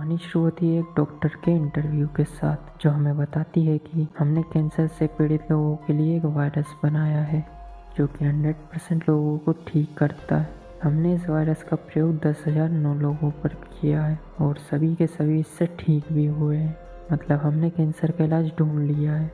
कहानी शुरू होती है एक डॉक्टर के इंटरव्यू के साथ, जो हमें बताती है कि हमने कैंसर से पीड़ित लोगों के लिए एक वायरस बनाया है जो कि 100% लोगों को ठीक करता है। हमने इस वायरस का प्रयोग 10,009 लोगों पर किया है और सभी के सभी इससे ठीक भी हुए हैं। मतलब हमने कैंसर का इलाज ढूंढ लिया है।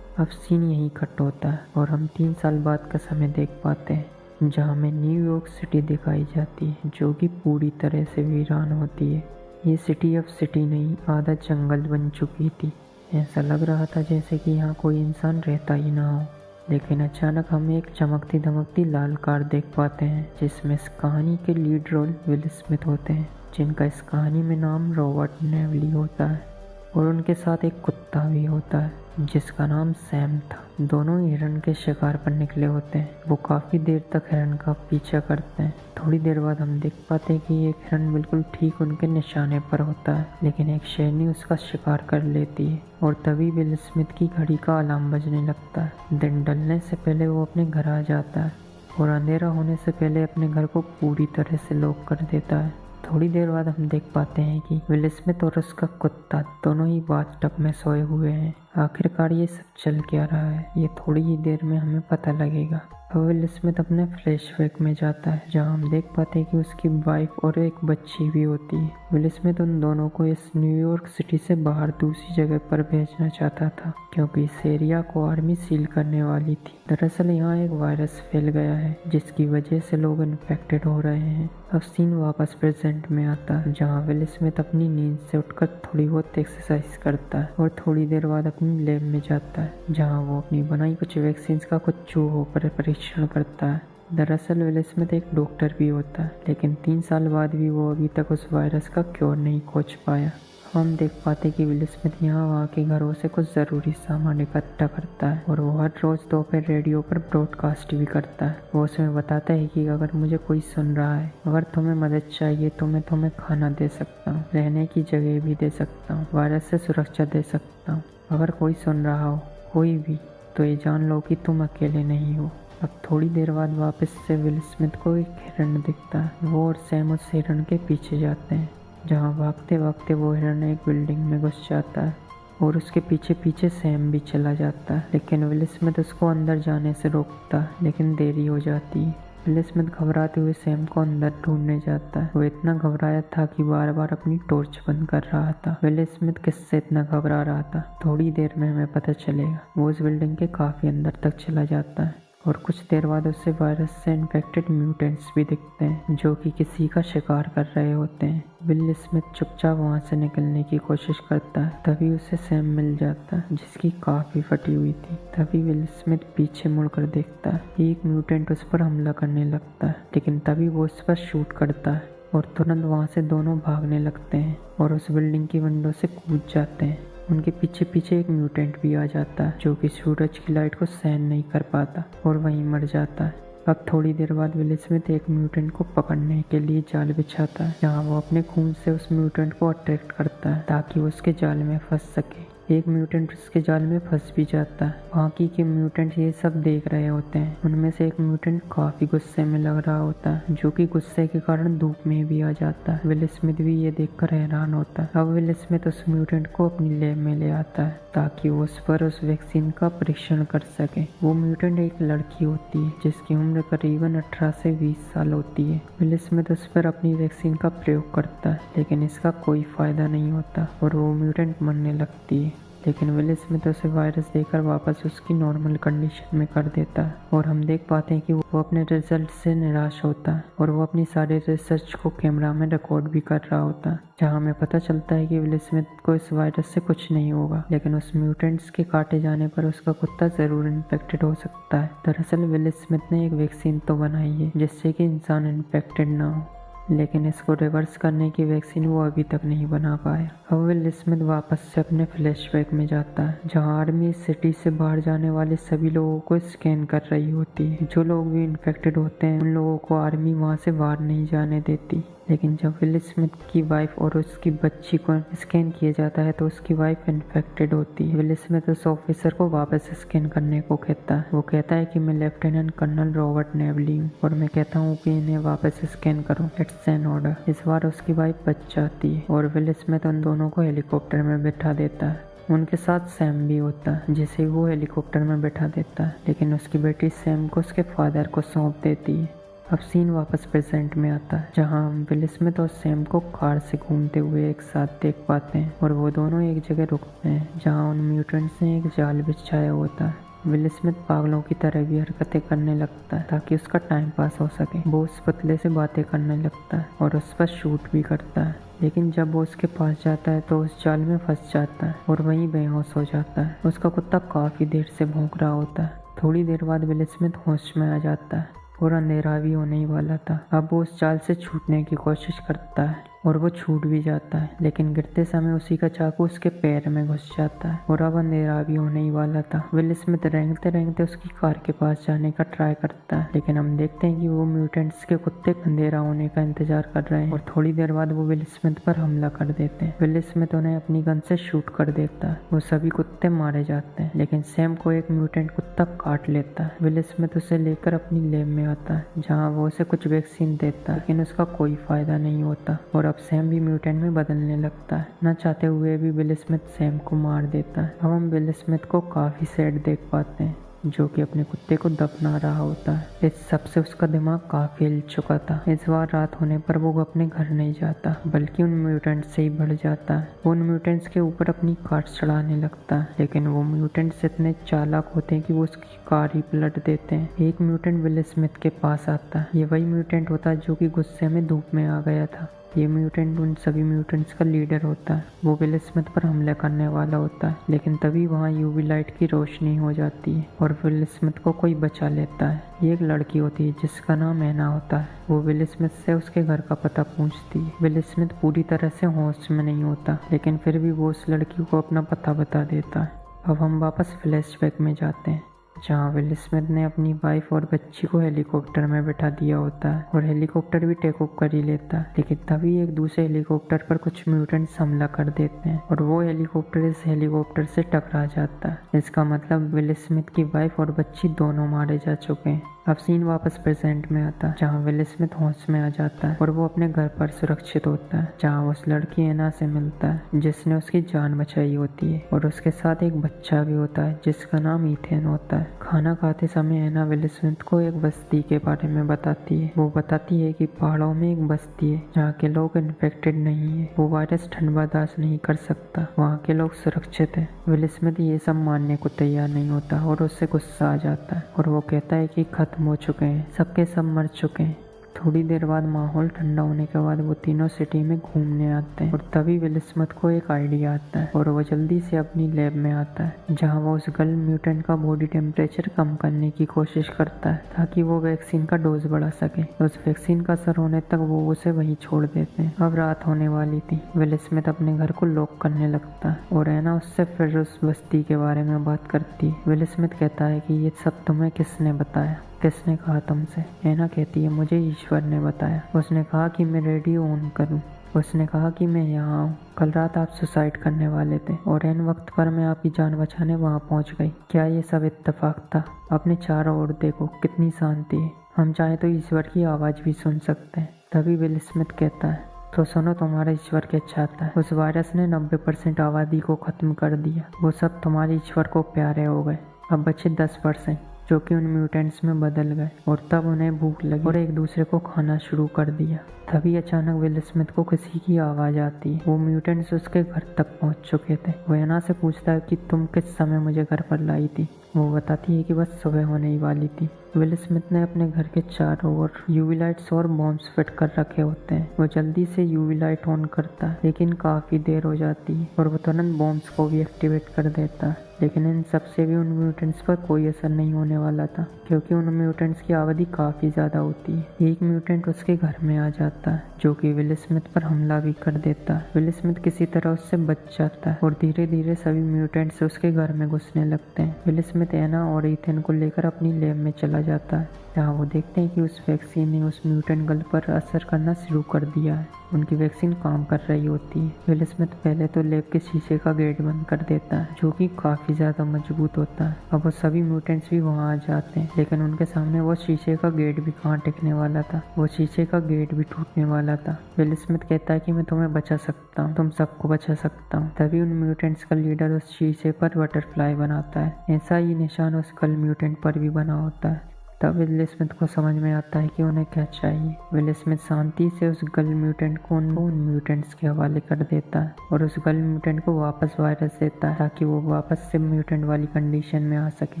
अब सीन यहीं कट होता है और हम 3 साल बाद का समय देख पाते हैं, जहाँ हमें न्यूयॉर्क सिटी दिखाई जाती है, जो कि पूरी तरह से वीरान होती है। ये सिटी अब सिटी नहीं, आधा जंगल बन चुकी थी। ऐसा लग रहा था जैसे कि यहाँ कोई इंसान रहता ही ना हो। लेकिन अचानक हम एक चमकती धमकती लाल कार देख पाते हैं, जिसमें इस कहानी के लीड रोल विल स्मिथ होते हैं, जिनका इस कहानी में नाम रॉबर्ट नेवली होता है और उनके साथ एक कुत्ता भी होता है जिसका नाम सैम था। दोनों हिरन के शिकार पर निकले होते हैं। वो काफ़ी देर तक हिरन का पीछा करते हैं। थोड़ी देर बाद हम देख पाते हैं कि एक हिरन बिल्कुल ठीक उनके निशाने पर होता है, लेकिन एक शेरनी उसका शिकार कर लेती है और तभी विल स्मिथ की घड़ी का अलार्म बजने लगता है। दिन ढलने से पहले वो अपने घर आ जाता है और अंधेरा होने से पहले अपने घर को पूरी तरह से लॉक कर देता है। थोड़ी देर बाद हम देख पाते हैं कि विल स्मिथ और उसका कुत्ता दोनों ही बाथटब में सोए हुए हैं। आखिरकार ये सब चल क्या रहा है, ये थोड़ी ही देर में हमें पता लगेगा। अब विल स्मिथ अपने फ्लैशबैक में जाता है, जहां हम देख पाते हैं कि उसकी वाइफ और एक बच्ची भी होती है। विल स्मिथ उन दोनों को इस न्यूयॉर्क सिटी से बाहर दूसरी जगह पर भेजना चाहता था, क्योंकि इस एरिया को आर्मी सील करने वाली थी। दरअसल यहाँ एक वायरस फैल गया है, जिसकी वजह से लोग इन्फेक्टेड हो रहे हैं। अब सीन वापस प्रेजेंट में आता है, जहाँ विल स्मिथ अपनी नींद से उठकर थोड़ी बहुत एक्सरसाइज करता है और थोड़ी देर बाद अपनी लैब में जाता है, जहाँ वो अपनी बनाई कुछ वैक्सीन का कुछ चूहों पर परीक्षण करता है। दरअसल विल स्मिथ एक डॉक्टर भी होता है, लेकिन 3 साल बाद भी वो अभी तक उस वायरस का क्योर नहीं खोज पाया। हम देख पाते कि विल स्मिथ यहाँ वहाँ के घरों से कुछ ज़रूरी सामान इकट्ठा करता है और वो हर रोज़ दोपहर रेडियो पर ब्रॉडकास्ट भी करता है। वो उसमें बताता है कि अगर मुझे कोई सुन रहा है, अगर तुम्हें मदद चाहिए तो मैं तुम्हें खाना दे सकता हूँ, रहने की जगह भी दे सकता हूँ, वायरस से सुरक्षा दे सकता हूँ। अगर कोई सुन रहा हो, कोई भी, तो ये जान लो कि तुम अकेले नहीं हो। अब थोड़ी देर बाद वापस से विल स्मिथ को एक हिरन दिखता है। वो और सैम उस हिरन के पीछे जाते हैं, जहाँ भागते भागते वो हिरन एक बिल्डिंग में घुस जाता है और उसके पीछे पीछे सैम भी चला जाता है। लेकिन विल स्मिथ उसको अंदर जाने से रोकता है, लेकिन देरी हो जाती है। विल स्मिथ घबराते हुए सैम को अंदर ढूंढने जाता है। वो इतना घबराया था कि बार बार अपनी टॉर्च बंद कर रहा था। विल स्मिथ किससे इतना घबरा रहा था, थोड़ी देर में हमें पता चलेगा। वो उस बिल्डिंग के काफ़ी अंदर तक चला जाता है और कुछ देर बाद उससे वायरस से इन्फेक्टेड म्यूटेंट्स भी दिखते हैं, जो कि किसी का शिकार कर रहे होते हैं। विल स्मिथ चुपचाप वहां से निकलने की कोशिश करता है, तभी उसे सैम मिल जाता है, जिसकी काफ़ी फटी हुई थी। तभी विल स्मिथ पीछे मुड़कर देखता है। एक म्यूटेंट उस पर हमला करने लगता है, लेकिन तभी वो उस पर शूट करता है और तुरंत वहाँ से दोनों भागने लगते हैं और उस बिल्डिंग की विंडो से कूद जाते हैं। उनके पीछे पीछे एक म्यूटेंट भी आ जाता है, जो कि सूरज की लाइट को सहन नहीं कर पाता और वहीं मर जाता है। अब थोड़ी देर बाद विल स्मिथ एक म्यूटेंट को पकड़ने के लिए जाल बिछाता है, जहाँ वो अपने खून से उस म्यूटेंट को अट्रैक्ट करता है ताकि वो उसके जाल में फंस सके। एक म्यूटेंट उसके जाल में फंस भी जाता है। बाकी के म्यूटेंट ये सब देख रहे होते हैं। उनमें से एक म्यूटेंट काफी गुस्से में लग रहा होता है, जो कि गुस्से के कारण धूप में भी आ जाता है। विल स्मिथ भी ये देखकर हैरान होता है। अब विल स्मिथ उस म्यूटेंट को अपनी लैब में ले आता है ताकि वो उस पर उस वैक्सीन का परीक्षण कर सके। वो म्यूटेंट एक लड़की होती है, जिसकी उम्र करीबन 18 से 20 साल होती है। विल स्मिथ उस पर अपनी वैक्सीन का प्रयोग करता है, लेकिन इसका कोई फायदा नहीं होता और वो म्यूटेंट मरने लगती है। लेकिन विल स्मिथ उसे वायरस देकर वापस उसकी नॉर्मल कंडीशन में कर देता है और हम देख पाते हैं कि वो अपने रिजल्ट से निराश होता है और वो अपनी सारी रिसर्च को कैमरा में रिकॉर्ड भी कर रहा होता है, जहाँ हमें पता चलता है कि विल स्मिथ को इस वायरस से कुछ नहीं होगा, लेकिन उस म्यूटेंट्स के काटे जाने पर उसका कुत्ता जरूर इन्फेक्टेड हो सकता है। दरअसल विल स्मिथ ने एक वैक्सीन तो बनाई है जिससे कि इंसान इन्फेक्टेड ना हो, लेकिन इसको रिवर्स करने की वैक्सीन वो अभी तक नहीं बना पाया। अब विल स्मिथ वापस से अपने फ्लैशबैक में जाता है, जहां आर्मी सिटी से बाहर जाने वाले सभी लोगों को स्कैन कर रही होती है। जो लोग भी इन्फेक्टेड होते हैं, उन लोगों को आर्मी वहां से बाहर नहीं जाने देती, लेकिन जब विल स्मिथ की वाइफ और उसकी बच्ची को स्कैन किया जाता है तो उसकी वाइफ इन्फेक्टेड होती है। विल स्मिथ उस ऑफिसर को वापस स्कैन करने को कहता है। वो कहता है कि मैं लेफ्टिनेंट कर्नल रॉबर्ट नेवली हूँ और मैं कहता हूँ कि इन्हें वापस स्कैन करो, इट्स एन ऑर्डर। इस बार उसकी वाइफ बच जाती है और विल स्मिथ उन दोनों को हेलीकॉप्टर में बिठा देता है। उनके साथ सैम भी होता है जिसे वो हेलीकॉप्टर में बैठा देता है, लेकिन उसकी बेटी सैम को उसके फादर को सौंप देती है। अब सीन वापस प्रेजेंट में आता है जहां हम विल स्मिथ और सैम को कार से घूमते हुए एक साथ देख पाते हैं और वो दोनों एक जगह रुकते हैं जहां उन म्यूटेंट्स ने एक जाल बिछाया होता है। विल स्मिथ पागलों की तरह भी हरकतें करने लगता है ताकि उसका टाइम पास हो सके। वो उस पुतले से बातें करने लगता है और उस पर शूट भी करता है, लेकिन जब वो उसके पास जाता है तो उस जाल में फंस जाता है और वहीं बेहोश हो जाता है। उसका कुत्ता काफी देर से भौंक रहा होता है। थोड़ी देर बाद विल स्मिथ होश में आ जाता है और अंधेरा भी होने ही वाला था। अब वो उस जाल से छूटने की कोशिश करता है और वो छूट भी जाता है, लेकिन गिरते समय उसी का चाकू उसके पैर में घुस जाता है और अब अंधेरा भी होने ही वाला था। विल स्मिथ रेंगते रेंगते उसकी कार के पास जाने का ट्राई करता है, लेकिन हम देखते हैं कि वो म्यूटेंट्स के कुत्ते अंधेरा होने का इंतजार कर रहे हैं और थोड़ी देर बाद वो विल स्मिथ पर हमला कर देते हैं। विल स्मिथ उन्हें अपनी गन से शूट कर देता है। वो सभी कुत्ते मारे जाते हैं, लेकिन सैम को एक म्यूटेंट कुत्ता काट लेता है। विल स्मिथ उसे लेकर अपनी लैब में आता है जहाँ वो उसे कुछ वैक्सीन देता है, लेकिन उसका कोई फायदा नहीं होता और अब सैम भी म्यूटेंट में बदलने लगता है। न चाहते हुए भी विल स्मिथ सैम को मार देता है। अब हम विल स्मिथ को काफी सैड देख पाते हैं जो कि अपने कुत्ते को दफना रहा होता है। इस सब से उसका दिमाग काफी हिल चुका था। इस बार रात होने पर वो अपने घर नहीं जाता बल्कि उन म्यूटेंट्स से ही बढ़ जाता है। वो उन म्यूटेंट्स के ऊपर अपनी कार चढ़ाने लगता है, लेकिन वो म्यूटेंट्स इतने चालाक होते हैं कि वो उसकी कार ही पलट देते हैं। एक म्यूटेंट विल स्मिथ के पास आता है। ये वही म्यूटेंट होता है जो कि गुस्से में धूप में आ गया था। ये म्यूटेंट उन सभी म्यूटेंट्स का लीडर होता है। वो विल स्मिथ पर हमला करने वाला होता है, लेकिन तभी वहाँ यूवी लाइट की रोशनी हो जाती है और विल स्मिथ को कोई बचा लेता है। ये एक लड़की होती है जिसका नाम एना होता है। वो विल स्मिथ से उसके घर का पता पूछती है। विल स्मिथ पूरी तरह से होश में नहीं होता, लेकिन फिर भी वो उस लड़की को अपना पता बता देता है। अब हम वापस फ्लैशबैक में जाते हैं जहाँ विल स्मिथ ने अपनी वाइफ और बच्ची को हेलीकॉप्टर में बैठा दिया होता है और हेलीकॉप्टर भी टेक ऑफ कर ही लेता है, लेकिन तभी एक दूसरे हेलीकॉप्टर पर कुछ म्यूटेंट्स हमला कर देते हैं और वो हेलीकॉप्टर इस हेलीकॉप्टर से टकरा जाता है। इसका मतलब विल स्मिथ की वाइफ और बच्ची दोनों मारे जा चुके हैं। अब सीन वापस प्रेजेंट में आता है जहाँ विल स्मिथ होश में आ जाता है और वो अपने घर पर सुरक्षित होता है जहाँ उस लड़की एना से मिलता है जिसने उसकी जान बचाई होती है और उसके साथ एक बच्चा भी होता है जिसका नाम इथेन होता है। खाना खाते समय एना विल स्मिथ को एक बस्ती के बारे में बताती है। वो बताती है कि पहाड़ों में एक बस्ती है जहाँ के लोग इन्फेक्टेड नहीं है। वो वायरस ठंड बर्दाश्त नहीं कर सकता, वहाँ के लोग सुरक्षित है। विल स्मिथ ये सब मानने को तैयार नहीं होता और उससे गुस्सा आ जाता है और वो कहता है कि खत्म हो चुके हैं, सबके सब मर चुके हैं। थोड़ी देर बाद माहौल ठंडा होने के बाद वो तीनों सिटी में घूमने आते हैं और तभी विल स्मिथ को एक आइडिया आता है और वो जल्दी से अपनी लैब में आता है जहां वो उस गर्ल म्यूटेंट का बॉडी टेम्परेचर कम करने की कोशिश करता है ताकि वो वैक्सीन का डोज बढ़ा सके। उस वैक्सीन का असर होने तक वो उसे वहीं छोड़ देते हैं। अब रात होने वाली थी। विल स्मिथ अपने घर को लॉक करने लगता है और एना उससे फिर उस बस्ती के बारे में बात करती है। विल स्मिथ कहता है कि ये सब तुम्हें किसने बताया, किसने कहा तुमसे? एना कहती है मुझे ईश्वर ने बताया। उसने कहा कि मैं रेडियो ऑन करूं। उसने कहा कि मैं यहाँ हूँ। कल रात आप सुसाइड करने वाले थे और एन वक्त पर मैं आपकी जान बचाने वहाँ पहुँच गई। क्या ये सब इत्तेफाक था? अपने चारों ओर देखो, कितनी शांति है। हम चाहे तो ईश्वर की आवाज़ भी सुन सकते हैं। तभी विल स्मिथ कहता है तो सुनो, तुम्हारा ईश्वर क्या चाहता है? उस वायरस ने 90% आबादी को खत्म कर दिया। वो सब तुम्हारे ईश्वर को प्यारे हो गए। अब बचे 10% जो कि उन म्यूटेंट्स में बदल गए और तब उन्हें भूख लगी और एक दूसरे को खाना शुरू कर दिया। तभी अचानक विल स्मिथ को किसी की आवाज़ आती है। वो म्यूटेंट्स उसके घर तक पहुंच चुके थे। वो एना से पूछता है कि तुम किस समय मुझे घर पर लाई थी। वो बताती है कि बस सुबह होने ही वाली थी। विल स्मिथ ने अपने घर के चारों ओर यूवी लाइट्स और बॉम्ब्स फिट कर रखे होते हैं। वो जल्दी से यूवी लाइट ऑन करता है, लेकिन काफ़ी देर हो जाती है और वो तुरंत बॉम्ब्स को भी एक्टिवेट कर देता है। लेकिन इन सब से भी उन म्यूटेंट्स पर कोई असर नहीं होने वाला था क्योंकि उन म्यूटेंट्स की आबादी काफ़ी ज़्यादा होती है। एक म्यूटेंट उसके घर में आ जाता है जो कि विल स्मिथ पर हमला भी कर देता है। विल स्मिथ किसी तरह उससे बच जाता है और धीरे धीरे सभी म्यूटेंट्स उसके घर में घुसने लगते हैं। विल स्मिथ एना और इथेन को लेकर अपनी लैब में चला जाता है जहाँ वो देखते हैं कि उस वैक्सीन ने उस म्यूटेंट गर्ल पर असर करना शुरू कर दिया है। उनकी वैक्सीन काम कर रही होती है। विल स्मिथ पहले तो लैब के शीशे का गेट बंद कर देता है, जो कि काफी ज्यादा मजबूत होता है। अब वो सभी म्यूटेंट्स भी वहाँ आ जाते हैं, लेकिन उनके सामने वो शीशे का गेट भी कहाँ टिकने वाला था। वो शीशे का गेट भी टूटने वाला था। विल स्मिथ कहता है कि मैं तुम्हें बचा सकता हूँ, तुम सबको बचा सकता हूँ। तभी उन म्यूटेंट्स का लीडर उस शीशे पर बटरफ्लाई बनाता है। ऐसा ही निशान उस गर्ल म्यूटेंट पर भी बना होता है। तब विल स्मिथ को समझ में आता है कि उन्हें क्या चाहिए। विल स्मिथ शांति से उस गर्ल म्यूटेंट को उन म्यूटेंट्स के हवाले कर देता है और उस गर्ल म्यूटेंट को वापस वायरस देता है, ताकि वो वापस से म्यूटेंट वाली कंडीशन में आ सके।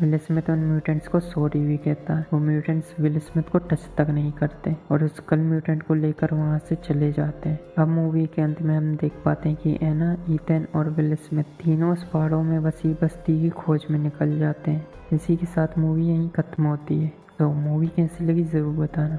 विल स्मिथ उन म्यूटेंट्स को सॉरी भी कहता है। वो म्यूटेंट्स विल स्मिथ को टच तक नहीं करते और उस गर्ल म्यूटेंट को लेकर वहाँ से चले जाते हैं। अब मूवी के अंत में हम देख पाते हैं कि एना, ईथन और विल स्मिथ तीनों उस पहाड़ों में बसी बस्ती की खोज में निकल जाते हैं। इसी के साथ मूवी यहीं खत्म होती है। तो मूवी कैसी लगी ज़रूर बताना।